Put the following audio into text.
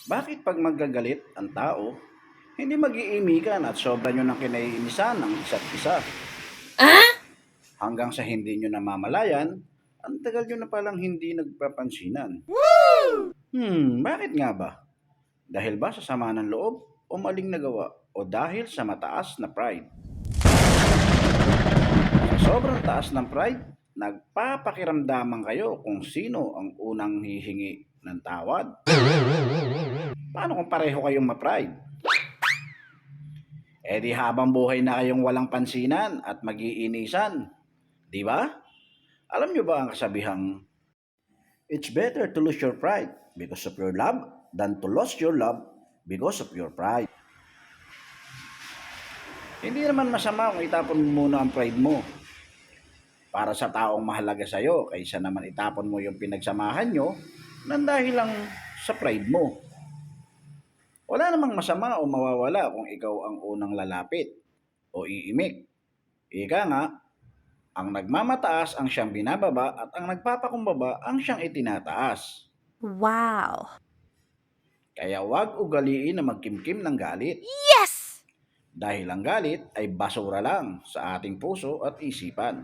Bakit pag magagalit ang tao, hindi mag-iimikan at sobra nyo ng kinaiinisan ng isa't isa? Ah? Hanggang sa hindi nyo namamalayan, ang tagal nyo na palang hindi nagpapansinan. Bakit nga ba? Dahil ba sa sama ng loob o maling nagawa? O dahil sa mataas na pride? Sa sobrang taas ng pride, nagpapakiramdaman kayo kung sino ang unang hihingi ng tawad. Paano kung pareho kayong ma-pride? Eh di habang buhay na kayong walang pansinan at mag-iinisan. Di ba? Alam nyo ba ang kasabihang, it's better to lose your pride because of your love than to lose your love because of your pride. Hindi naman masama kung itapon mo muna ang pride mo para sa taong mahalaga sa'yo kaysa naman itapon mo yung pinagsamahan nyo nang dahil lang sa pride mo. Wala namang masama o mawawala kung ikaw ang unang lalapit o iimik. Ika nga, ang nagmamataas ang siyang binababa at ang nagpapakumbaba ang siyang itinataas. Wow. Kaya huwag ugaliin na magkimkim ng galit Yes! dahil ang galit ay basura lang sa ating puso at isipan.